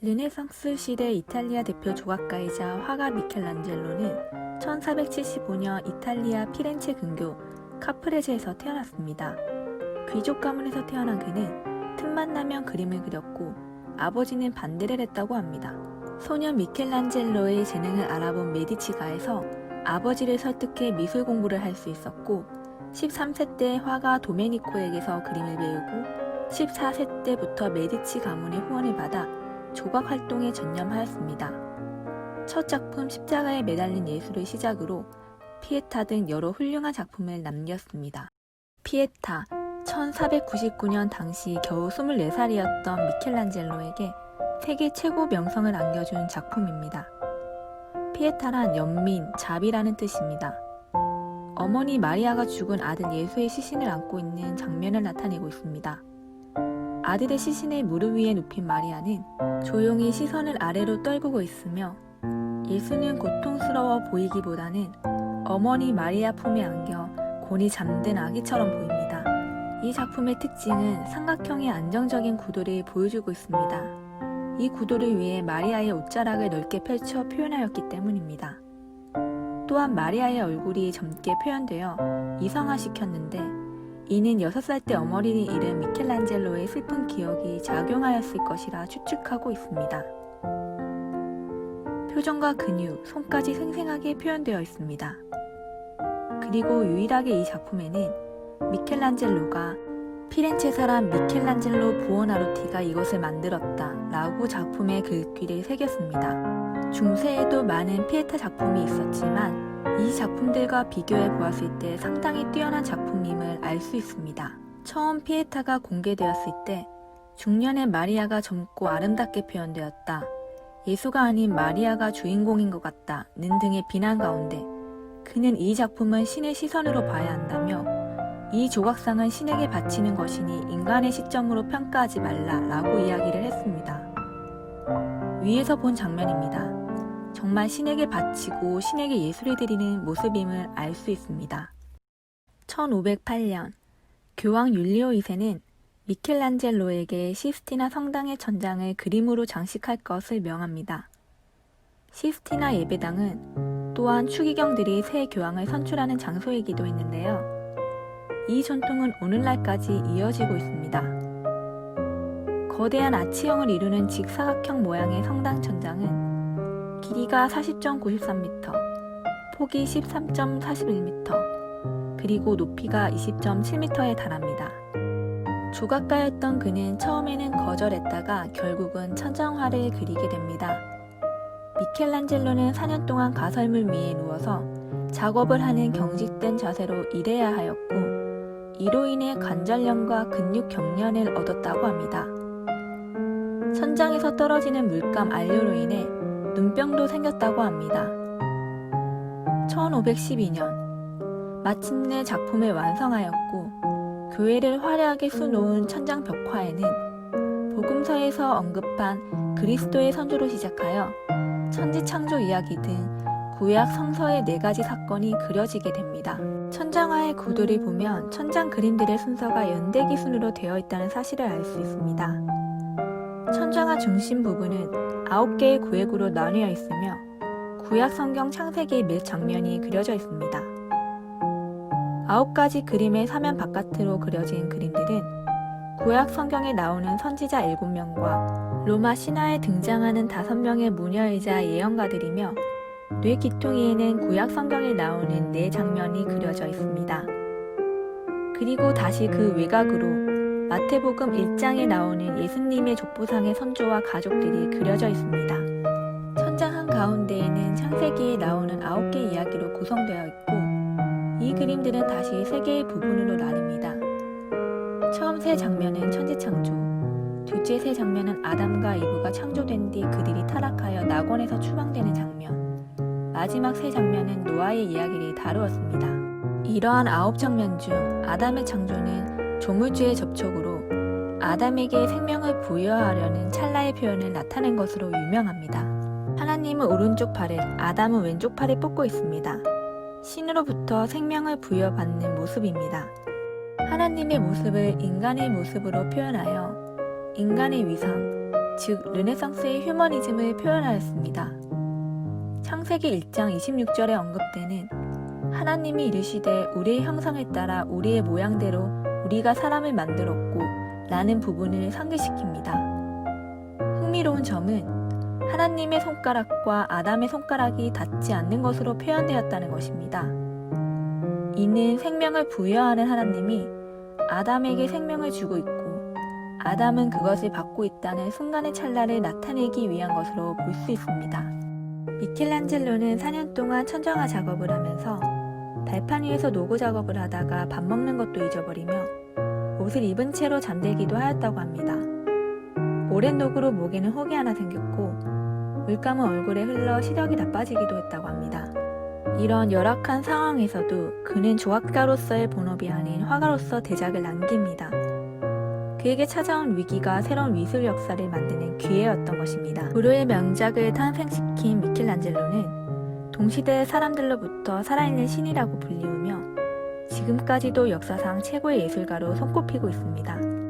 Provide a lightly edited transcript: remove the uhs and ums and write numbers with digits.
르네상스 시대 이탈리아 대표 조각가이자 화가 미켈란젤로는 1475년 이탈리아 피렌체 근교 카프레제에서 태어났습니다. 귀족 가문에서 태어난 그는 틈만 나면 그림을 그렸고 아버지는 반대를 했다고 합니다. 소년 미켈란젤로의 재능을 알아본 메디치가에서 아버지를 설득해 미술 공부를 할 수 있었고 13세 때 화가 도메니코에게서 그림을 배우고 14세 때부터 메디치 가문의 후원을 받아 조각 활동에 전념하였습니다. 첫 작품 십자가에 매달린 예술을 시작으로 피에타 등 여러 훌륭한 작품을 남겼습니다. 피에타, 1499년 당시 겨우 24살이었던 미켈란젤로에게 세계 최고 명성을 안겨준 작품입니다. 피에타란 연민, 자비라는 뜻입니다. 어머니 마리아가 죽은 아들 예수의 시신을 안고 있는 장면을 나타내고 있습니다. 아들의 시신을 무릎 위에 눕힌 마리아는 조용히 시선을 아래로 떨구고 있으며 예수는 고통스러워 보이기보다는 어머니 마리아 품에 안겨 곤히 잠든 아기처럼 보입니다. 이 작품의 특징은 삼각형의 안정적인 구도를 보여주고 있습니다. 이 구도를 위해 마리아의 옷자락을 넓게 펼쳐 표현하였기 때문입니다. 또한 마리아의 얼굴이 젊게 표현되어 이상화시켰는데 이는 6살 때 어머니를 잃은 미켈란젤로의 슬픈 기억이 작용하였을 것이라 추측하고 있습니다. 표정과 근육, 손까지 생생하게 표현되어 있습니다. 그리고 유일하게 이 작품에는 미켈란젤로가 피렌체 사람 미켈란젤로 부오나로티가 이것을 만들었다 라고 작품에 글귀를 새겼습니다. 중세에도 많은 피에타 작품이 있었지만 이 작품들과 비교해 보았을 때 상당히 뛰어난 작품임을 알 수 있습니다. 처음 피에타가 공개되었을 때 중년의 마리아가 젊고 아름답게 표현되었다. 예수가 아닌 마리아가 주인공인 것 같다. 는 등의 비난 가운데 그는 이 작품은 신의 시선으로 봐야 한다며 이 조각상은 신에게 바치는 것이니 인간의 시점으로 평가하지 말라 라고 이야기를 했습니다. 위에서 본 장면입니다. 정말 신에게 바치고 신에게 예술을 드리는 모습임을 알 수 있습니다. 1508년 교황 율리오 2세는 미켈란젤로에게 시스티나 성당의 천장을 그림으로 장식할 것을 명합니다. 시스티나 예배당은 또한 추기경들이 새 교황을 선출하는 장소이기도 했는데요. 이 전통은 오늘날까지 이어지고 있습니다. 거대한 아치형을 이루는 직사각형 모양의 성당 천장은 길이가 40.93m, 폭이 13.41m, 그리고 높이가 20.7m에 달합니다. 조각가였던 그는 처음에는 거절했다가 결국은 천장화를 그리게 됩니다. 미켈란젤로는 4년 동안 가설물 위에 누워서 작업을 하는 경직된 자세로 일해야 하였고 이로 인해 관절염과 근육 경련을 얻었다고 합니다. 천장에서 떨어지는 물감 안료로 인해 눈병도 생겼다고 합니다. 1512년 마침내 작품을 완성하였고 교회를 화려하게 수놓은 천장 벽화에는 복음서에서 언급한 그리스도의 선조로 시작하여 천지창조 이야기 등 구약 성서의 4가지 사건이 그려지게 됩니다. 천장화의 구도를 보면 천장 그림들의 순서가 연대기 순으로 되어 있다는 사실을 알 수 있습니다. 천장화 중심 부분은 9개의 구획으로 나뉘어 있으며 구약 성경 창세기 몇 장면이 그려져 있습니다. 9가지 그림의 사면 바깥으로 그려진 그림들은 구약 성경에 나오는 선지자 7명과 로마 신화에 등장하는 5명의 무녀이자 예언가들이며 뇌 기퉁이에는 구약 성경에 나오는 4장면이 그려져 있습니다. 그리고 다시 그 외곽으로 마태복음 1장에 나오는 예수님의 족보상의 선조와 가족들이 그려져 있습니다. 천장 한가운데에는 창세기에 나오는 9개 이야기로 구성되어 있고 이 그림들은 다시 3개의 부분으로 나뉩니다. 처음 세 장면은 천지창조, 둘째 세 장면은 아담과 이브가 창조된 뒤 그들이 타락하여 낙원에서 추방되는 장면, 마지막 세 장면은 노아의 이야기를 다루었습니다. 이러한 9장면 중 아담의 창조는 조물주의 접촉으로 아담에게 생명을 부여하려는 찰나의 표현을 나타낸 것으로 유명합니다. 하나님은 오른쪽 팔을, 아담은 왼쪽 팔을 뽑고 있습니다. 신으로부터 생명을 부여받는 모습입니다. 하나님의 모습을 인간의 모습으로 표현하여 인간의 위상, 즉 르네상스의 휴머니즘을 표현하였습니다. 창세기 1장 26절에 언급되는 하나님이 이르시되 우리의 형상을 따라 우리의 모양대로 우리가 사람을 만들었고 라는 부분을 상기시킵니다. 흥미로운 점은 하나님의 손가락과 아담의 손가락이 닿지 않는 것으로 표현되었다는 것입니다. 이는 생명을 부여하는 하나님이 아담에게 생명을 주고 있고 아담은 그것을 받고 있다는 순간의 찰나를 나타내기 위한 것으로 볼 수 있습니다. 미켈란젤로는 4년 동안 천정화 작업을 하면서 발판 위에서 노고 작업을 하다가 밥 먹는 것도 잊어버리며 옷을 입은 채로 잠들기도 하였다고 합니다. 오랜 녹으로 목에는 혹이 하나 생겼고 물감은 얼굴에 흘러 시력이 다 빠지기도 했다고 합니다. 이런 열악한 상황에서도 그는 조각가로서의 본업이 아닌 화가로서 대작을 남깁니다. 그에게 찾아온 위기가 새로운 미술 역사를 만드는 기회였던 것입니다. 불후의 명작을 탄생시킨 미켈란젤로는 동시대 사람들로부터 살아있는 신이라고 불리우며 지금까지도 역사상 최고의 예술가로 손꼽히고 있습니다.